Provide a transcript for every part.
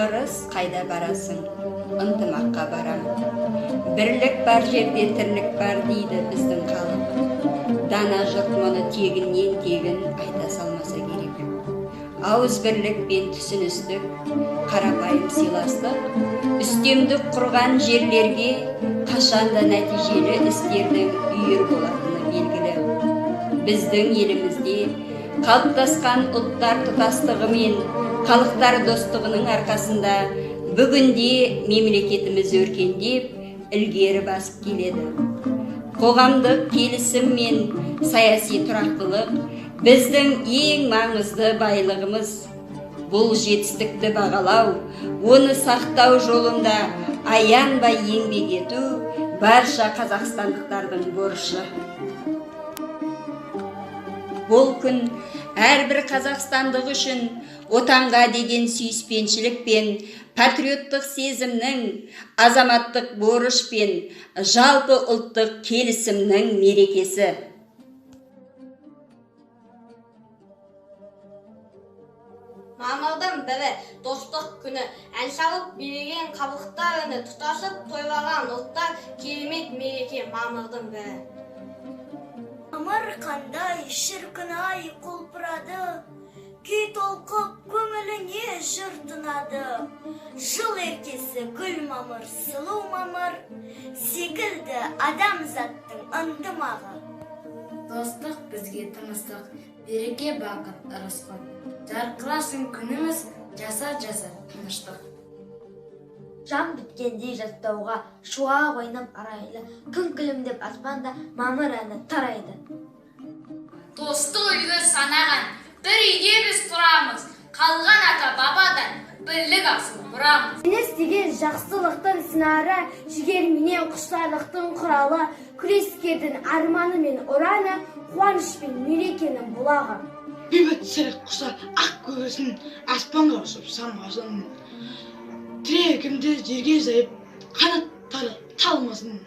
ырыс қайда барасың, ынтымаққа барам. Бірлік бар жерде тірлік бар дейді біздің халық. Дана жұрт мұны тегіннен тегін айта салмаса керек. Ауыз бірлік пен түсіністік, қарапайым сыйластық, үстемдік құрған жерлерге қашанда нәтижелі істердің үйір болатыны белгілі. Біздің елімізде қалыптасқан ұлттар тұтастығы мен халықтар достығының арқасында бүгінде мемлекетіміз өркендеп, ілгері басып келеді. Қоғамдық келісім мен саяси тұрақтылық біздің ең маңызды байлығымыз. Бұл жетістікті бағалау, оны сақтау жолында аянбай еңбек ету барша қазақстандықтардың борышы. Бұл күн әрбір қазақстандық үшін отанға деген сүйіспеншілік пен патриоттық сезімнің, азаматтық борыш пен жалпы ұлттық келісімнің мерекесі. Мамырдың бірі достық күні, ән салып билеген қабықтар үні, тұтасып тойлаған ұлттар керемет мереке мамырдың бірі. Мамыр қандай шіркін-ай құлпырады, күй толқып көңіліне жыр тынады. Жыл еркесі гүл мамыр, сұлу мамыр, секілді адамзаттың ынтымағы. Достық бізге тыныстық, береке бақыт ырысқын. Жарқырасын күніміз, жаса тыныштық. Жан біткендей жастауға, шуа ойнап арайлы, күн күлімдеп аспанда мамыр әні тарайды. Достық үйді санаған, бір үйде біз тұрамыз, қалған ата бабадан бірлік асыл мұрамыз. Жеңіс деген жақсылықтың сынары, жігерменен құштарлықтың құралы, күрескердің арманы мен ұраны, қуаныш пен мерекенің бұлағы. Бейбіт сірік құса ақ көгесін, аспанға ұшып самғасын. Тірегімді жерге жайып, қанаттары талмасын.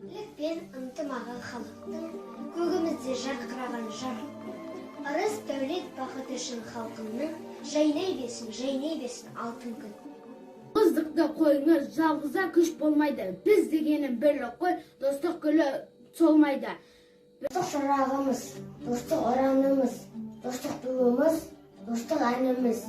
Бірлік пен ынтымағы халықтың, көгімізде жарқыраған жар. Ырыс дәулет бақыт үшін халқымның, жайнай бесін алтын күн. Қыздықты қойыңыз, жалғыза күш болмайды. Біз дегенім бірлік қой, достық гүлі солмайды. Достық шырағымыз, достық ұранымыз, достық туымыз, достық әніміз.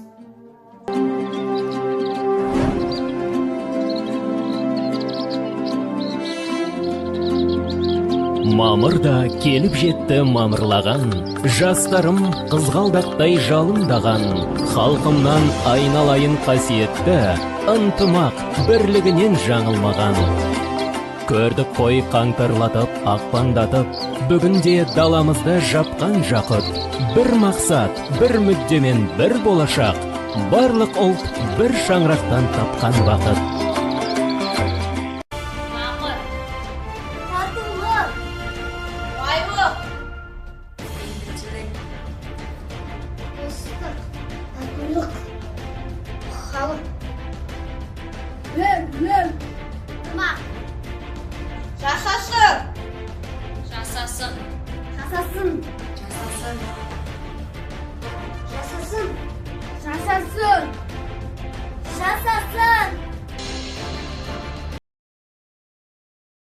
Мамырда келіп жетті мамырлаған, жастарым қызғалдақтай жалындаған, халқымнан айналайын қасиетті, ынтымақ бірлігінен жаңылмаған. Көрдік қой қаңтарлатып, ақпандатып, бүгінде даламызды жапқан жақыт. Бір мақсат, бір мүддемен бір болашақ, барлық ұлт бір шаңырақтан тапқан бақыт.